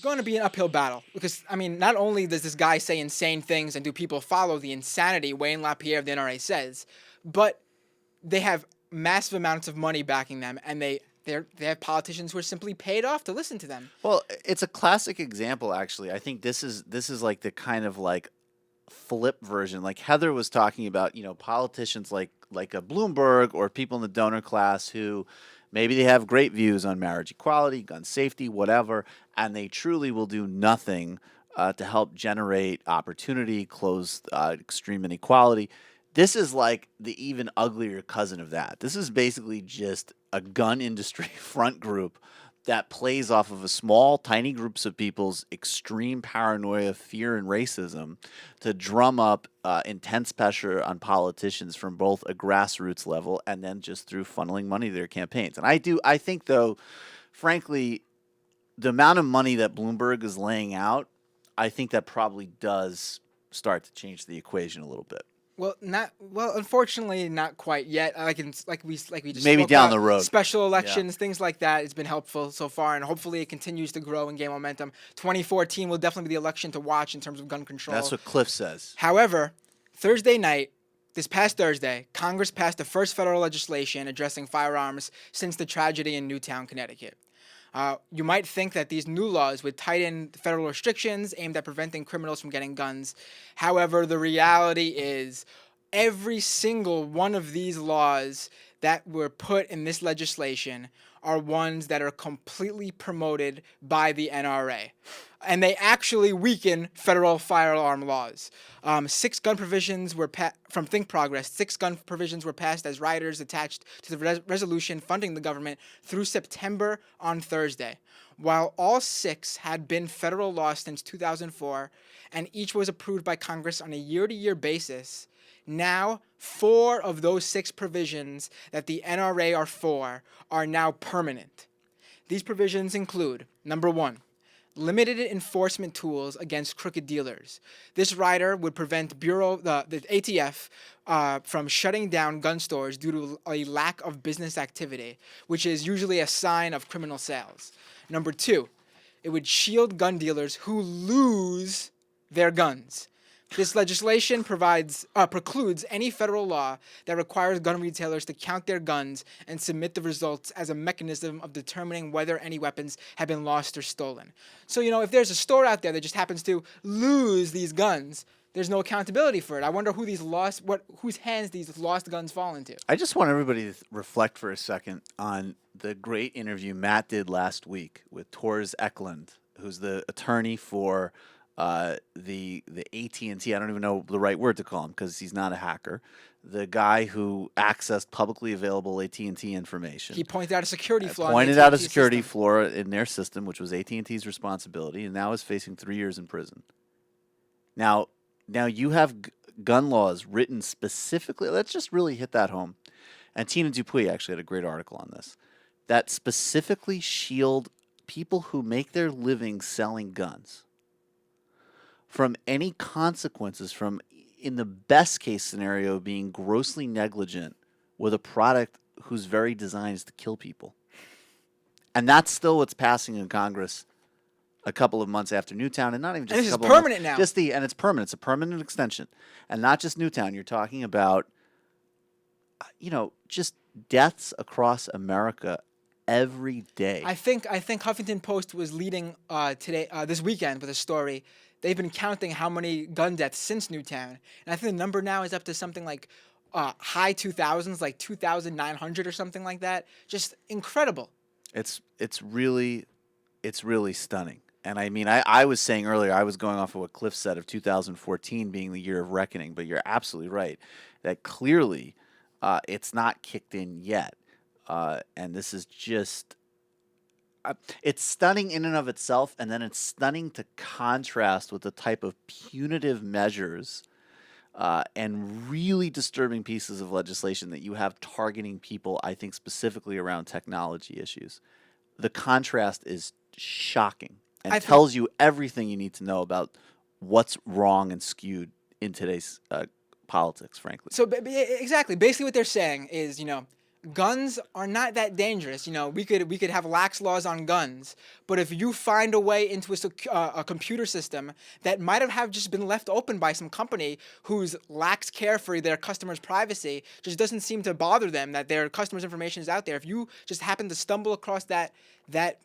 going to be an uphill battle because, I mean, not only does this guy say insane things and do people follow the insanity Wayne LaPierre of the NRA says, but they have massive amounts of money backing them, and they have politicians who are simply paid off to listen to them. Well, it's a classic example, actually. I think this is like the kind of like flip version. Like Heather was talking about, politicians like a Bloomberg or people in the donor class who maybe they have great views on marriage equality, gun safety, whatever, and they truly will do nothing to help generate opportunity, close extreme inequality. This is like the even uglier cousin of that. This is basically just a gun industry front group that plays off of a small, tiny groups of people's extreme paranoia, fear, and racism to drum up intense pressure on politicians from both a grassroots level and then just through funneling money to their campaigns. And I think, though, frankly, the amount of money that Bloomberg is laying out, I think that probably does start to change the equation a little bit. Well, unfortunately, not quite yet. Like we just maybe spoke down about, the road. Special elections, things like that. It's been helpful so far, and hopefully it continues to grow and gain momentum. 2014 will definitely be the election to watch in terms of gun control. That's what Cliff says. However, Thursday night, this past Thursday, Congress passed the first federal legislation addressing firearms since the tragedy in Newtown, Connecticut. You might think that these new laws would tighten federal restrictions aimed at preventing criminals from getting guns. However, the reality is every single one of these laws that were put in this legislation are ones that are completely promoted by the NRA. And they actually weaken federal firearm laws. Six gun provisions were from Think Progress. 6 gun provisions were passed as riders attached to the resolution funding the government through September on Thursday. While all 6 had been federal law since 2004, and each was approved by Congress on a year-to-year basis, now 4 of those 6 provisions that the NRA are for are now permanent. These provisions include, number 1, limited enforcement tools against crooked dealers. This rider would prevent the ATF from shutting down gun stores due to a lack of business activity, which is usually a sign of criminal sales. Number 2, it would shield gun dealers who lose their guns. This legislation precludes any federal law that requires gun retailers to count their guns and submit the results as a mechanism of determining whether any weapons have been lost or stolen. So, if there's a store out there that just happens to lose these guns, there's no accountability for it. I wonder whose hands these lost guns fall into. I just want everybody to reflect for a second on the great interview Matt did last week with Tors Eklund, who's the attorney for the AT&T, I don't even know the right word to call him because he's not a hacker. The guy who accessed publicly available AT&T information. He pointed out a security flaw. Pointed out a security flaw in their system, which was AT&T's responsibility, and now is facing 3 years in prison. Now you have gun laws written specifically. Let's just really hit that home. And Tina Dupuis actually had a great article on this that specifically shield people who make their living selling guns from any consequences from, in the best case scenario, being grossly negligent with a product whose very design is to kill people. And that's still what's passing in Congress a couple of months after Newtown, and not even just a couple of months. And this is permanent now. And it's permanent. It's a permanent extension. And not just Newtown. You're talking about, just deaths across America every day. I think Huffington Post was leading this weekend with a story. They've been counting how many gun deaths since Newtown, and I think the number now is up to something like high 2000s, like 2,900 or something like that. Just incredible. It's really stunning. And I mean, I was saying earlier, I was going off of what Cliff said of 2014 being the year of reckoning, but you're absolutely right that clearly it's not kicked in yet, and this is just. It's stunning in and of itself, and then it's stunning to contrast with the type of punitive measures and really disturbing pieces of legislation that you have targeting people, I think, specifically around technology issues. The contrast is shocking and tells you everything you need to know about what's wrong and skewed in today's politics, frankly. So exactly, basically what they're saying is, guns are not that dangerous. You know, we could have lax laws on guns, but if you find a way into a computer system that might have just been left open by some company whose lax care for their customers' privacy just doesn't seem to bother them that their customers' information is out there. If you just happen to stumble across that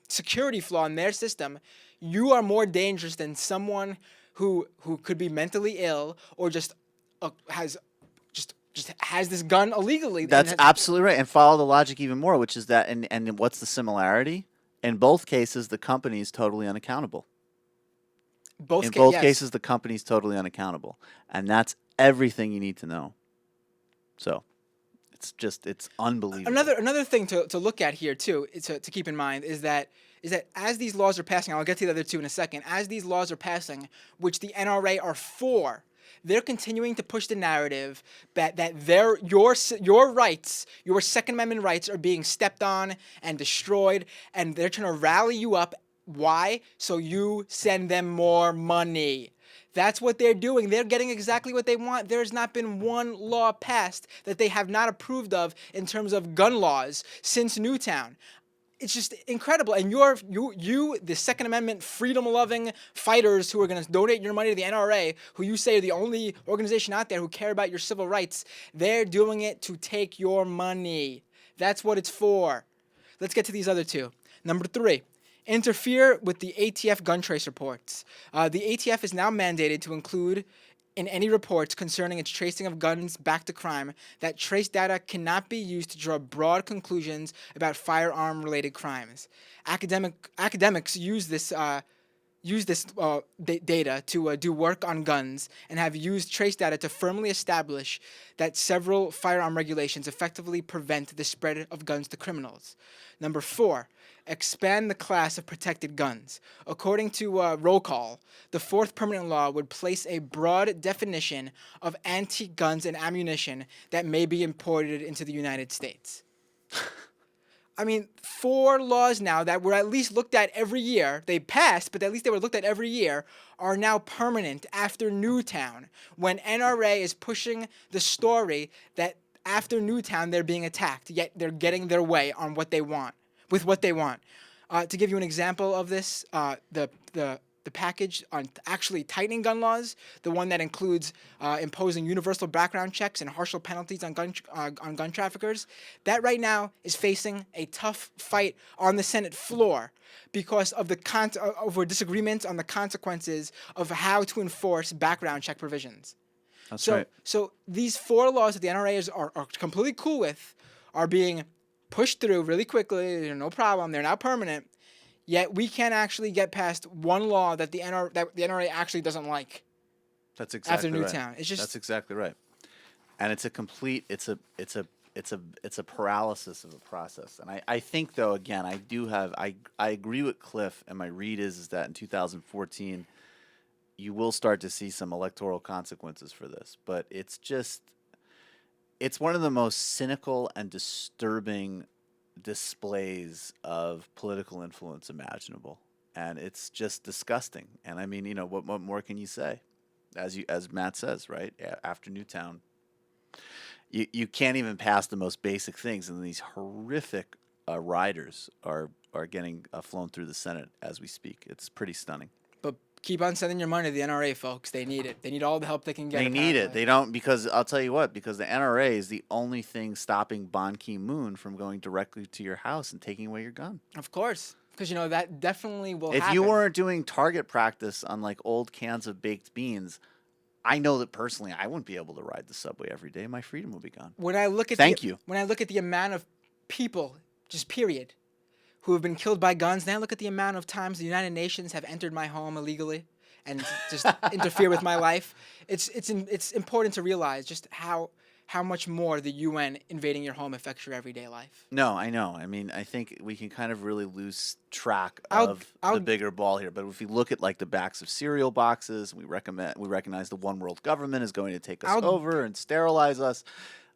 security flaw in their system, you are more dangerous than someone who could be mentally ill or just has just has this gun illegally. That's absolutely right. And follow the logic even more, which is that, and what's the similarity? In both cases, the company is totally unaccountable. In both yes. cases, the company is totally unaccountable. And that's everything you need to know. So it's unbelievable. Another thing to look at here, too, to keep in mind is that as these laws are passing, I'll get to the other two in a second, as these laws are passing, which the NRA are for, they're continuing to push the narrative that your rights, your Second Amendment rights, are being stepped on and destroyed, and they're trying to rally you up. Why? So you send them more money. That's what they're doing. They're getting exactly what they want. There's not been one law passed that they have not approved of in terms of gun laws since Newtown. It's just incredible. And you, the Second Amendment freedom-loving fighters who are going to donate your money to the NRA, who you say are the only organization out there who care about your civil rights, they're doing it to take your money. That's what it's for. Let's get to these other two. Number 3, interfere with the ATF gun trace reports. The ATF is now mandated to include in any reports concerning its tracing of guns back to crime that trace data cannot be used to draw broad conclusions about firearm-related crimes. Academics use this data to do work on guns and have used trace data to firmly establish that several firearm regulations effectively prevent the spread of guns to criminals. Number 4, expand the class of protected guns. According to Roll Call, the 4th permanent law would place a broad definition of antique guns and ammunition that may be imported into the United States. I mean, 4 laws now that were at least looked at every year, they passed, but at least they were looked at every year, are now permanent after Newtown, when NRA is pushing the story that after Newtown they're being attacked, yet they're getting their way on what they want, with what they want. To give you an example of this, the package on actually tightening gun laws, the one that includes imposing universal background checks and harsher penalties on gun traffickers, that right now is facing a tough fight on the Senate floor because of over disagreements on the consequences of how to enforce background check provisions. That's right. So these 4 laws that the NRA are completely cool with are being pushed through really quickly. No problem. They're now permanent. Yet we can't actually get past one law that the NRA actually doesn't like. That's exactly after Newtown. right. It's just That's exactly right. And it's a paralysis of a process. And I think, though, again, I agree with Cliff, and my read is that in 2014 you will start to see some electoral consequences for this. But it's one of the most cynical and disturbing displays of political influence imaginable, and it's just disgusting. And I mean, what more can you say? As Matt says, right after Newtown, you can't even pass the most basic things, and these horrific riders are getting flown through the Senate as we speak. It's pretty stunning. But keep on sending your money to the NRA, folks. They need it. They need all the help they can get. They need it. They don't, because I'll tell you what, because the NRA is the only thing stopping Ban Ki-moon from going directly to your house and taking away your gun. Of course. Because, that definitely will happen. If happen. you weren't doing target practice on, like, old cans of baked beans, I know that personally I wouldn't be able to ride the subway every day. My freedom would be gone. When I look at when I look at the amount of people, just period, who have been killed by guns, and I look at the amount of times the United Nations have entered my home illegally and just interfere with my life, it's important to realize just how much more the UN invading your home affects your everyday life. No, I know. I mean, I think we can kind of really lose track of the bigger ball here. But if we look at, like, the backs of cereal boxes, we recognize the one world government is going to take us over and sterilize us.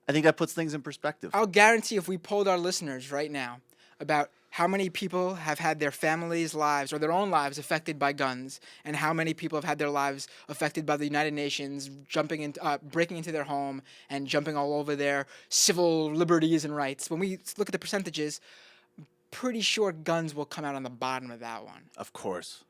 I think that puts things in perspective. I'll guarantee if we polled our listeners right now about how many people have had their families' lives or their own lives affected by guns, and how many people have had their lives affected by the United Nations breaking into their home and jumping all over their civil liberties and rights. When we look at the percentages, pretty sure guns will come out on the bottom of that one. Of course.